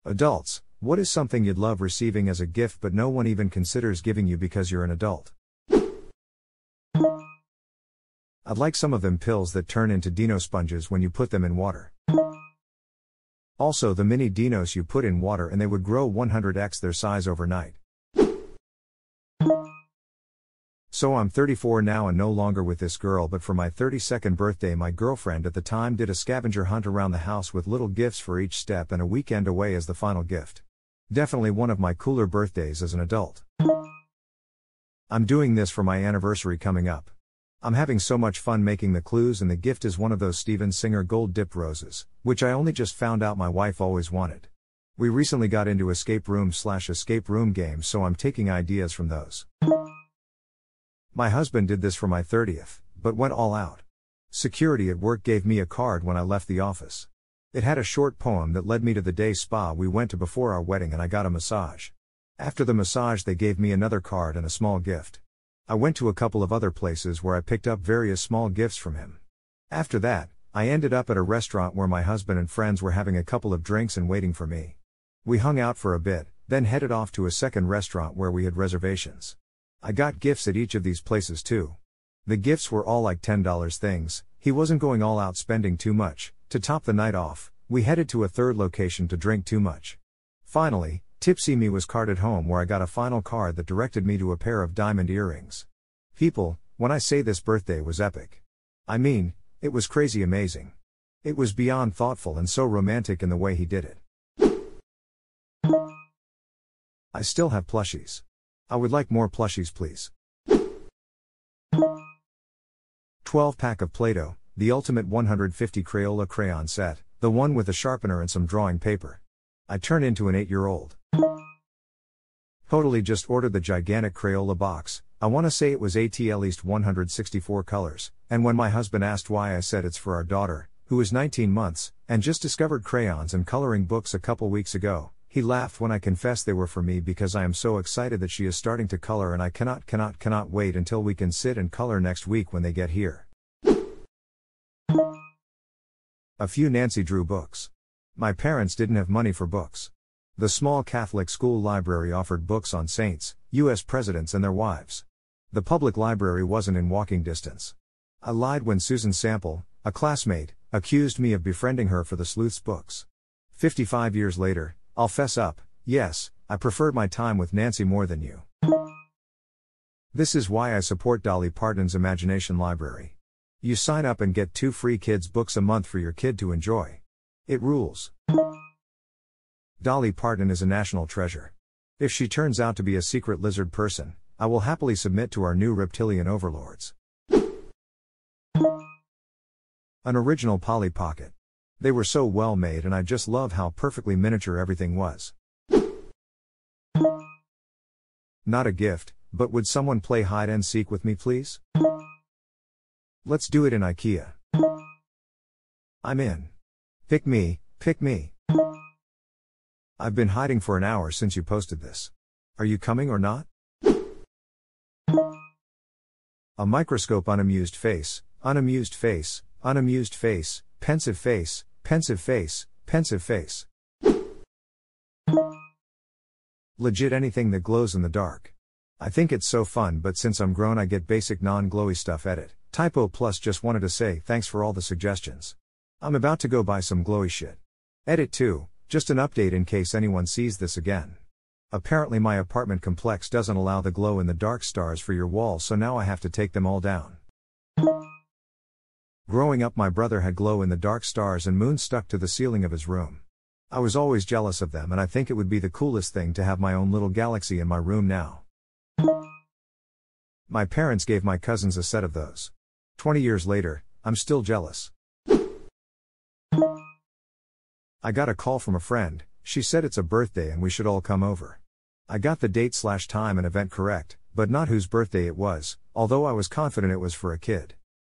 Adults, what is something you'd love receiving as a gift but no one even considers giving you because you're an adult? I'd like some of them pills that turn into Dino sponges when you put them in water. Also the mini dinos you put in water and they would grow 100x their size overnight. So I'm 34 now and no longer with this girl, but for my 32nd birthday my girlfriend at the time did a scavenger hunt around the house with little gifts for each step and a weekend away as the final gift. Definitely one of my cooler birthdays as an adult. I'm doing this for my anniversary coming up. I'm having so much fun making the clues, and the gift is one of those Steven Singer gold dipped roses, which I only just found out my wife always wanted. We recently got into escape room games, so I'm taking ideas from those. My husband did this for my 30th, but went all out. Security at work gave me a card when I left the office. It had a short poem that led me to the day spa we went to before our wedding, and I got a massage. After the massage they gave me another card and a small gift. I went to a couple of other places where I picked up various small gifts from him. After that, I ended up at a restaurant where my husband and friends were having a couple of drinks and waiting for me. We hung out for a bit, then headed off to a second restaurant where we had reservations. I got gifts at each of these places too. The gifts were all like $10 things. He wasn't going all out spending too much. To top the night off, we headed to a third location to drink too much. Finally, tipsy me was carded home, where I got a final card that directed me to a pair of diamond earrings. People, when I say this birthday was epic, I mean, it was crazy amazing. It was beyond thoughtful and so romantic in the way he did it. I still have plushies. I would like more plushies please. 12-pack of Play-Doh, the ultimate 150 Crayola crayon set, the one with a sharpener and some drawing paper. I turn into an 8-year-old. Totally just ordered the gigantic Crayola box. I wanna say it was at least 164 colors, and when my husband asked why I said it's for our daughter, who is 19 months, and just discovered crayons and coloring books a couple weeks ago, he laughed when I confessed they were for me because I am so excited that she is starting to color and I cannot wait until we can sit and color next week when they get here. A few Nancy Drew books. My parents didn't have money for books. The small Catholic school library offered books on saints, U.S. presidents and their wives. The public library wasn't in walking distance. I lied when Susan Sample, a classmate, accused me of befriending her for the Sleuths books. 55 years later, I'll fess up, yes, I preferred my time with Nancy more than you. This is why I support Dolly Parton's Imagination Library. You sign up and get 2 free kids' books a month for your kid to enjoy. It rules. Dolly Parton is a national treasure. If she turns out to be a secret lizard person, I will happily submit to our new reptilian overlords. An original Polly Pocket. They were so well made and I just love how perfectly miniature everything was. Not a gift, but would someone play hide and seek with me please? Let's do it in IKEA. I'm in. Pick me, pick me. I've been hiding for an hour since you posted this. Are you coming or not? A microscope, unamused face, unamused face, unamused face, pensive face, pensive face, pensive face. Legit anything that glows in the dark. I think it's so fun, but since I'm grown I get basic non-glowy stuff. Edit. Typo plus just wanted to say thanks for all the suggestions. I'm about to go buy some glowy shit. Edit 2. Just an update in case anyone sees this again. Apparently my apartment complex doesn't allow the glow-in-the-dark stars for your walls, so now I have to take them all down. Growing up my brother had glow-in-the-dark stars and moons stuck to the ceiling of his room. I was always jealous of them and I think it would be the coolest thing to have my own little galaxy in my room now. My parents gave my cousins a set of those. 20 years later, I'm still jealous. I got a call from a friend. She said it's a birthday and we should all come over. I got the date/time and event correct, but not whose birthday it was, although I was confident it was for a kid.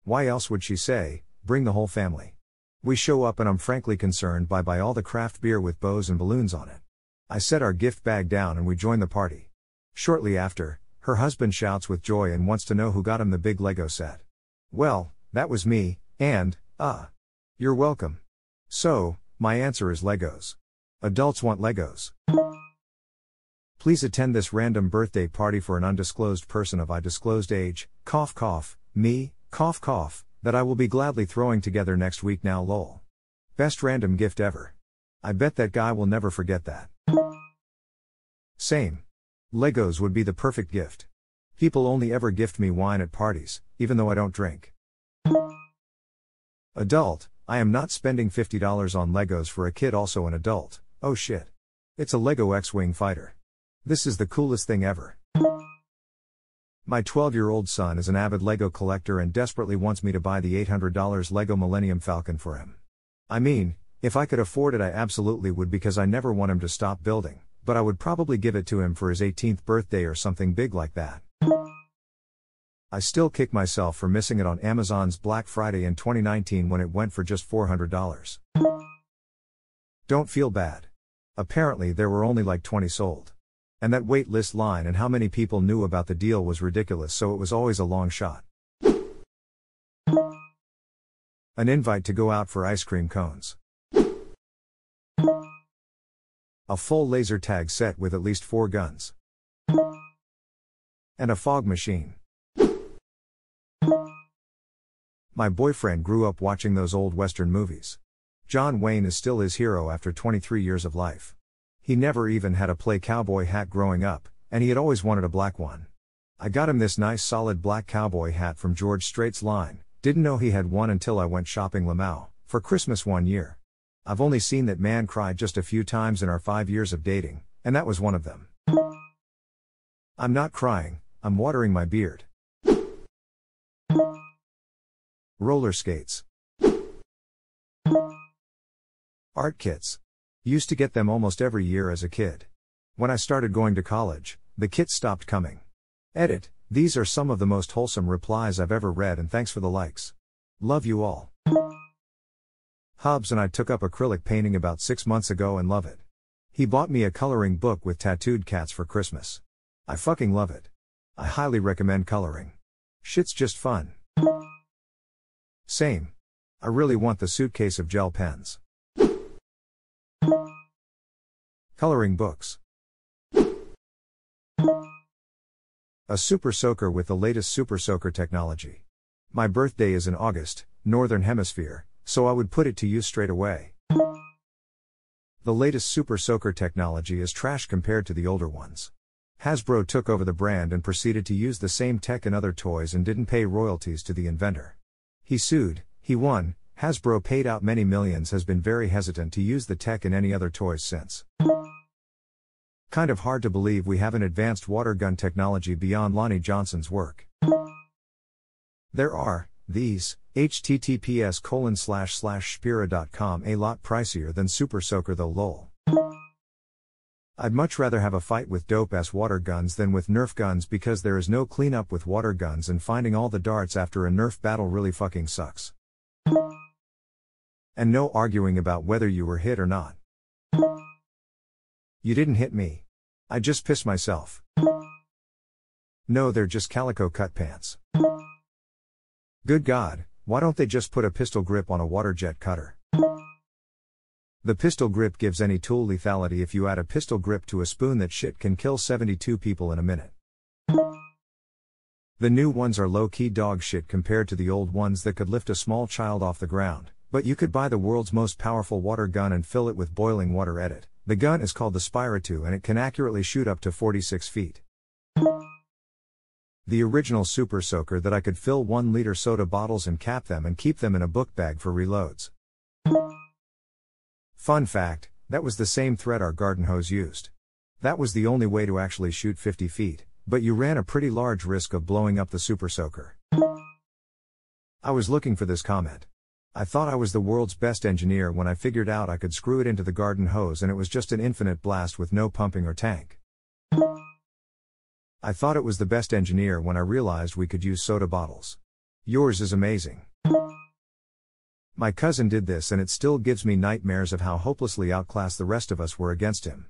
Why else would she say, bring the whole family? We show up and I'm frankly concerned by all the craft beer with bows and balloons on it. I set our gift bag down and we join the party. Shortly after, her husband shouts with joy and wants to know who got him the big Lego set. Well, that was me, and, you're welcome. So, my answer is Legos. Adults want Legos. Please attend this random birthday party for an undisclosed person of undisclosed age, cough cough, me, cough cough, that I will be gladly throwing together next week now lol. Best random gift ever. I bet that guy will never forget that. Same. Legos would be the perfect gift. People only ever gift me wine at parties, even though I don't drink. Adult, I am not spending $50 on Legos for a kid also an adult, oh shit. It's a Lego X-Wing fighter. This is the coolest thing ever. My 12-year-old son is an avid Lego collector and desperately wants me to buy the $800 Lego Millennium Falcon for him. I mean, if I could afford it I absolutely would because I never want him to stop building, but I would probably give it to him for his 18th birthday or something big like that. I still kick myself for missing it on Amazon's Black Friday in 2019 when it went for just $400. Don't feel bad. Apparently there were only like 20 sold. And that wait list line and how many people knew about the deal was ridiculous, so it was always a long shot. An invite to go out for ice cream cones. A full laser tag set with at least 4 guns. And a fog machine. My boyfriend grew up watching those old Western movies. John Wayne is still his hero after 23 years of life. He never even had a play cowboy hat growing up, and he had always wanted a black one. I got him this nice solid black cowboy hat from George Strait's line, didn't know he had one until I went shopping Lamau, for Christmas one year. I've only seen that man cry just a few times in our 5 years of dating, and that was one of them. I'm not crying, I'm watering my beard. Roller skates. Art kits. Used to get them almost every year as a kid. When I started going to college, the kits stopped coming. Edit, these are some of the most wholesome replies I've ever read and thanks for the likes. Love you all. Hubs and I took up acrylic painting about 6 months ago and love it. He bought me a coloring book with tattooed cats for Christmas. I fucking love it. I highly recommend coloring. Shit's just fun. Same. I really want the suitcase of gel pens. Coloring books. A super soaker with the latest super soaker technology. My birthday is in August, Northern Hemisphere, so I would put it to use straight away. The latest super soaker technology is trash compared to the older ones. Hasbro took over the brand and proceeded to use the same tech in other toys and didn't pay royalties to the inventor. He sued, he won, Hasbro paid out many millions, has been very hesitant to use the tech in any other toys since. Kind of hard to believe we have an advanced water gun technology beyond Lonnie Johnson's work. There are, these, https://spira.com a lot pricier than Super Soaker though lol. I'd much rather have a fight with dope-ass water guns than with Nerf guns because there is no cleanup with water guns and finding all the darts after a Nerf battle really fucking sucks. And no arguing about whether you were hit or not. You didn't hit me. I just pissed myself. No, they're just calico cut pants. Good God, why don't they just put a pistol grip on a water jet cutter? The pistol grip gives any tool lethality if you add a pistol grip to a spoon. That shit can kill 72 people in a minute. The new ones are low-key dog shit compared to the old ones that could lift a small child off the ground, but you could buy the world's most powerful water gun and fill it with boiling water. Edit. The gun is called the Spira 2 and it can accurately shoot up to 46 feet. The original Super Soaker that I could fill 1-liter soda bottles and cap them and keep them in a book bag for reloads. Fun fact, that was the same thread our garden hose used. That was the only way to actually shoot 50 feet, but you ran a pretty large risk of blowing up the Super Soaker. I was looking for this comment. I thought I was the world's best engineer when I figured out I could screw it into the garden hose and it was just an infinite blast with no pumping or tank. I thought it was the best engineer when I realized we could use soda bottles. Yours is amazing. My cousin did this and it still gives me nightmares of how hopelessly outclassed the rest of us were against him.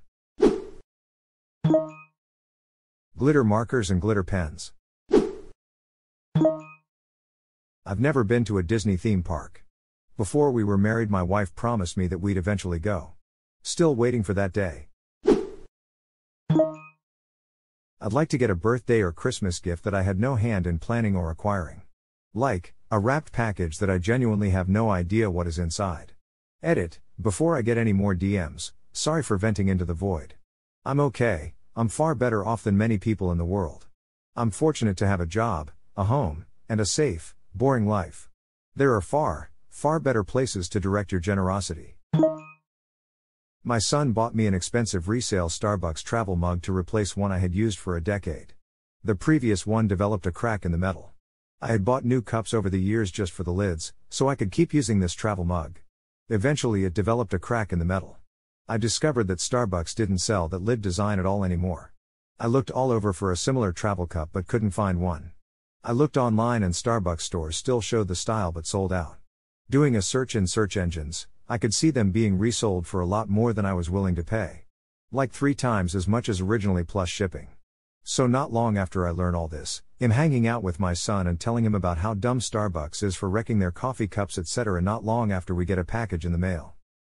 Glitter markers and glitter pens. I've never been to a Disney theme park. Before we were married, my wife promised me that we'd eventually go. Still waiting for that day. I'd like to get a birthday or Christmas gift that I had no hand in planning or acquiring. Like, a wrapped package that I genuinely have no idea what is inside. Edit, before I get any more DMs, sorry for venting into the void. I'm okay, I'm far better off than many people in the world. I'm fortunate to have a job, a home, and a safe, boring life. There are far, far better places to direct your generosity. My son bought me an expensive resale Starbucks travel mug to replace one I had used for a decade. The previous one developed a crack in the metal. I had bought new cups over the years just for the lids, so I could keep using this travel mug. Eventually it developed a crack in the metal. I discovered that Starbucks didn't sell that lid design at all anymore. I looked all over for a similar travel cup but couldn't find one. I looked online and Starbucks stores still showed the style but sold out. Doing a search in search engines, I could see them being resold for a lot more than I was willing to pay. Like 3 times as much as originally plus shipping. So not long after I learned all this, I'm hanging out with my son and telling him about how dumb Starbucks is for wrecking their coffee cups etc. Not long after we get a package in the mail.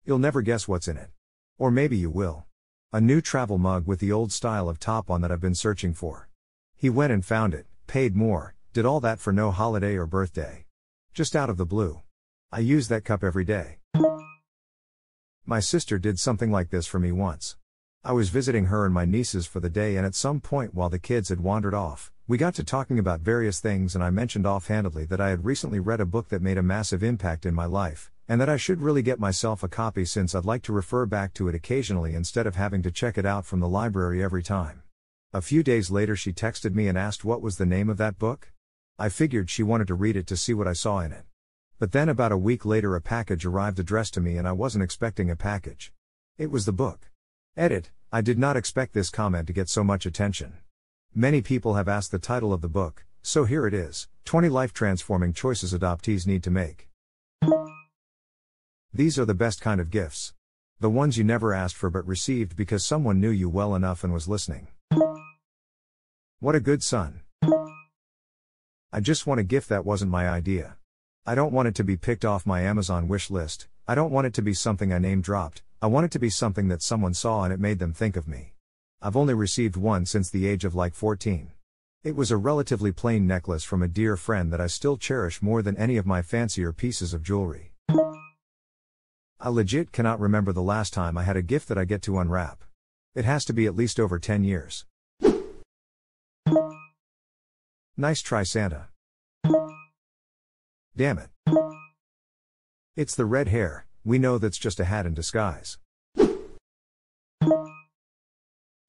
You'll never guess what's in it. Or maybe you will. A new travel mug with the old style of top on that I've been searching for. He went and found it, paid more, did all that for no holiday or birthday. Just out of the blue. I use that cup every day. My sister did something like this for me once. I was visiting her and my nieces for the day, and at some point while the kids had wandered off, we got to talking about various things and I mentioned offhandedly that I had recently read a book that made a massive impact in my life, and that I should really get myself a copy since I'd like to refer back to it occasionally instead of having to check it out from the library every time. A few days later she texted me and asked what was the name of that book. I figured she wanted to read it to see what I saw in it. But then about a week later a package arrived addressed to me and I wasn't expecting a package. It was the book. Edit, I did not expect this comment to get so much attention. Many people have asked the title of the book, so here it is, 20 life-transforming choices adoptees need to make. These are the best kind of gifts. The ones you never asked for but received because someone knew you well enough and was listening. What a good son. I just want a gift that wasn't my idea. I don't want it to be picked off my Amazon wish list, I don't want it to be something I name dropped, I want it to be something that someone saw and it made them think of me. I've only received one since the age of like 14. It was a relatively plain necklace from a dear friend that I still cherish more than any of my fancier pieces of jewelry. I legit cannot remember the last time I had a gift that I get to unwrap. It has to be at least over 10 years. Nice try, Santa. Damn it. It's the red hair, we know that's just a hat in disguise.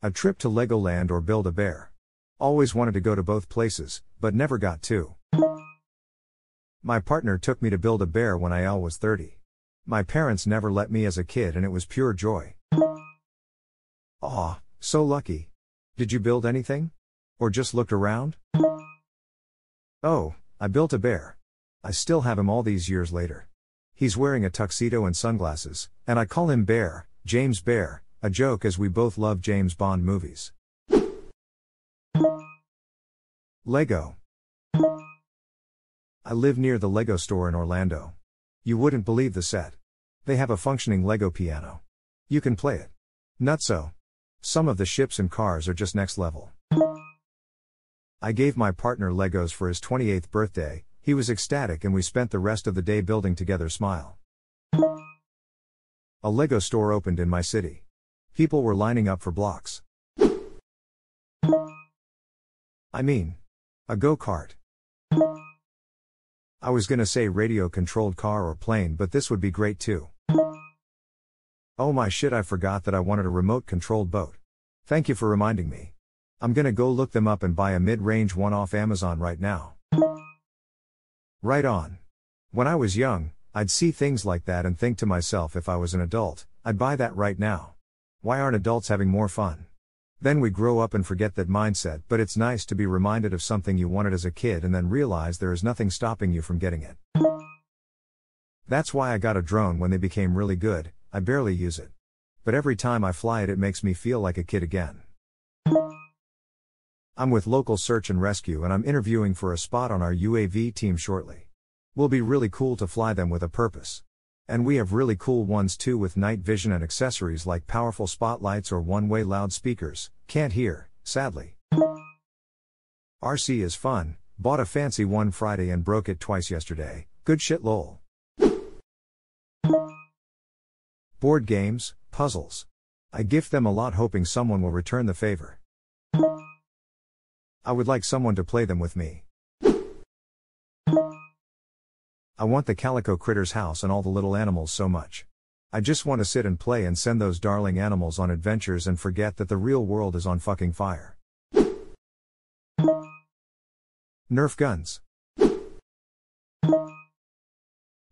A trip to Legoland or Build-A-Bear. Always wanted to go to both places, but never got to. My partner took me to Build-A-Bear when I was 30. My parents never let me as a kid and it was pure joy. Aw, so lucky. Did you build anything? Or just looked around? Oh, I built a bear. I still have him all these years later. He's wearing a tuxedo and sunglasses, and I call him Bear, James Bear, a joke as we both love James Bond movies. Lego. I live near the Lego store in Orlando. You wouldn't believe the set. They have a functioning Lego piano. You can play it. Nutso. Some of the ships and cars are just next level. I gave my partner Legos for his 28th birthday, he was ecstatic and we spent the rest of the day building together. Smile. A Lego store opened in my city. People were lining up for blocks. I mean, a go-kart. I was gonna say radio-controlled car or plane, but this would be great too. Oh my shit, I forgot that I wanted a remote-controlled boat. Thank you for reminding me. I'm gonna go look them up and buy a mid-range one off Amazon right now. Right on. When I was young, I'd see things like that and think to myself, if I was an adult, I'd buy that right now. Why aren't adults having more fun? Then we grow up and forget that mindset, but it's nice to be reminded of something you wanted as a kid and then realize there is nothing stopping you from getting it. That's why I got a drone when they became really good. I barely use it. But every time I fly it, it makes me feel like a kid again. I'm with local search and rescue and I'm interviewing for a spot on our UAV team shortly. Will be really cool to fly them with a purpose. And we have really cool ones too with night vision and accessories like powerful spotlights or one-way loudspeakers. Can't hear, sadly. RC is fun, bought a fancy one Friday and broke it twice yesterday. Good shit lol. Board games, puzzles. I gift them a lot hoping someone will return the favor. I would like someone to play them with me. I want the Calico Critters house and all the little animals so much. I just want to sit and play and send those darling animals on adventures and forget that the real world is on fucking fire. Nerf guns.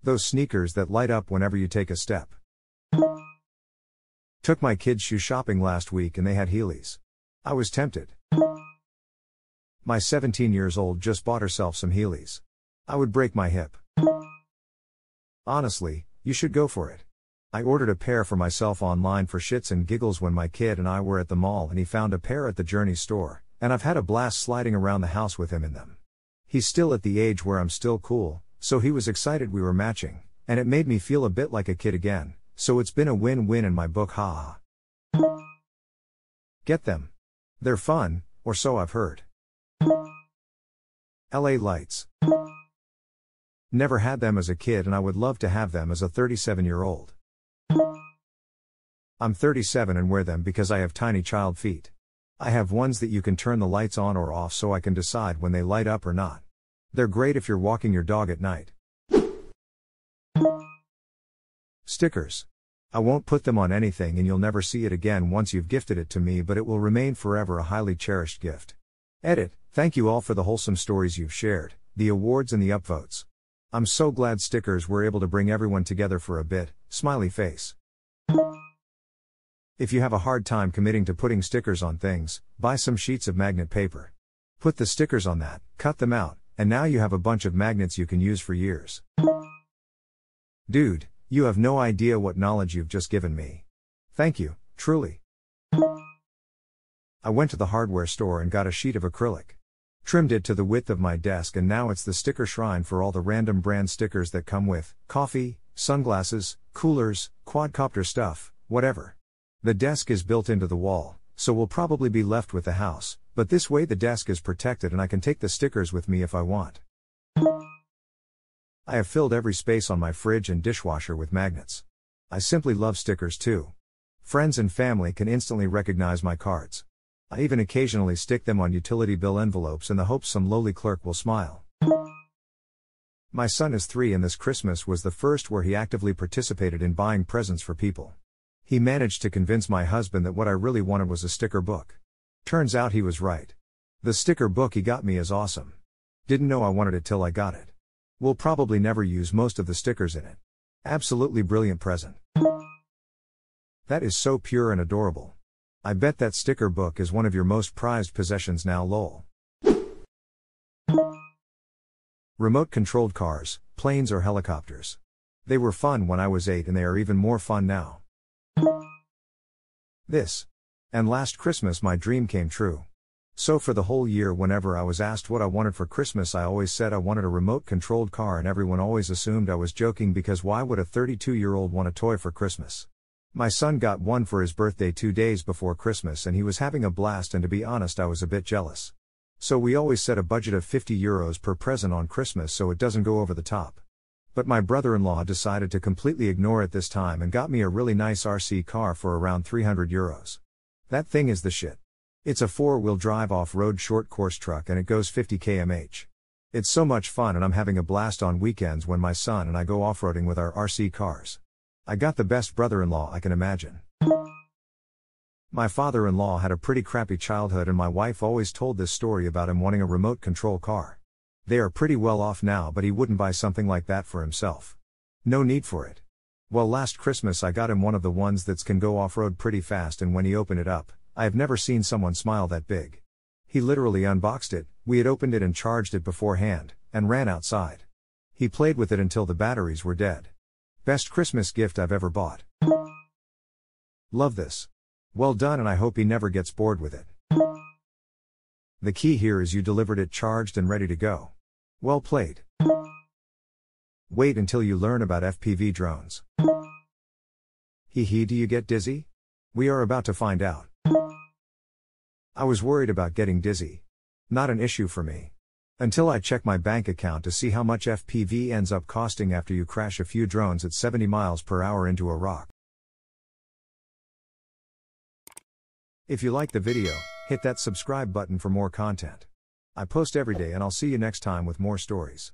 Those sneakers that light up whenever you take a step. Took my kids shoe shopping last week and they had Heelys. I was tempted. My 17 years old just bought herself some Heelys. I would break my hip. Honestly, you should go for it. I ordered a pair for myself online for shits and giggles when my kid and I were at the mall and he found a pair at the Journey store, and I've had a blast sliding around the house with him in them. He's still at the age where I'm still cool, so he was excited we were matching, and it made me feel a bit like a kid again, so it's been a win-win in my book, haha. Get them. They're fun, or so I've heard. LA lights. Never had them as a kid and I would love to have them as a 37-year-old. I'm 37 and wear them because I have tiny child feet. I have ones that you can turn the lights on or off so I can decide when they light up or not. They're great if you're walking your dog at night. Stickers. I won't put them on anything and you'll never see it again once you've gifted it to me, but it will remain forever a highly cherished gift. Edit. Thank you all for the wholesome stories you've shared, the awards and the upvotes. I'm so glad stickers were able to bring everyone together for a bit, smiley face. If you have a hard time committing to putting stickers on things, buy some sheets of magnet paper. Put the stickers on that, cut them out, and now you have a bunch of magnets you can use for years. Dude, you have no idea what knowledge you've just given me. Thank you, truly. I went to the hardware store and got a sheet of acrylic. Trimmed it to the width of my desk and now it's the sticker shrine for all the random brand stickers that come with coffee, sunglasses, coolers, quadcopter stuff, whatever. The desk is built into the wall, so we'll probably be left with the house, but this way the desk is protected and I can take the stickers with me if I want. I have filled every space on my fridge and dishwasher with magnets. I simply love stickers too. Friends and family can instantly recognize my cards. I even occasionally stick them on utility bill envelopes in the hopes some lowly clerk will smile. My son is 3 and this Christmas was the first where he actively participated in buying presents for people. He managed to convince my husband that what I really wanted was a sticker book. Turns out he was right. The sticker book he got me is awesome. Didn't know I wanted it till I got it. We'll probably never use most of the stickers in it. Absolutely brilliant present. That is so pure and adorable. I bet that sticker book is one of your most prized possessions now lol. Remote-controlled cars, planes or helicopters. They were fun when I was 8 and they are even more fun now. This. And last Christmas my dream came true. So for the whole year whenever I was asked what I wanted for Christmas I always said I wanted a remote-controlled car and everyone always assumed I was joking because why would a 32-year-old want a toy for Christmas? My son got one for his birthday 2 days before Christmas and he was having a blast and to be honest I was a bit jealous. So we always set a budget of €50 per present on Christmas so it doesn't go over the top. But my brother-in-law decided to completely ignore it this time and got me a really nice RC car for around €300. That thing is the shit. It's a 4-wheel drive off-road short course truck and it goes 50 km/h. It's so much fun and I'm having a blast on weekends when my son and I go off-roading with our RC cars. I got the best brother-in-law I can imagine. My father-in-law had a pretty crappy childhood and my wife always told this story about him wanting a remote control car. They are pretty well off now but he wouldn't buy something like that for himself. No need for it. Well, last Christmas I got him one of the ones that can go off-road pretty fast and when he opened it up, I have never seen someone smile that big. He literally unboxed it, we had opened it and charged it beforehand, and ran outside. He played with it until the batteries were dead. Best Christmas gift I've ever bought. Love this. Well done and I hope he never gets bored with it. The key here is you delivered it charged and ready to go. Well played. Wait until you learn about FPV drones. Hee hee, do you get dizzy? We are about to find out. I was worried about getting dizzy. Not an issue for me. Until I check my bank account to see how much FPV ends up costing after you crash a few drones at 70 miles per hour into a rock. If you liked the video, hit that subscribe button for more content. I post every day and I'll see you next time with more stories.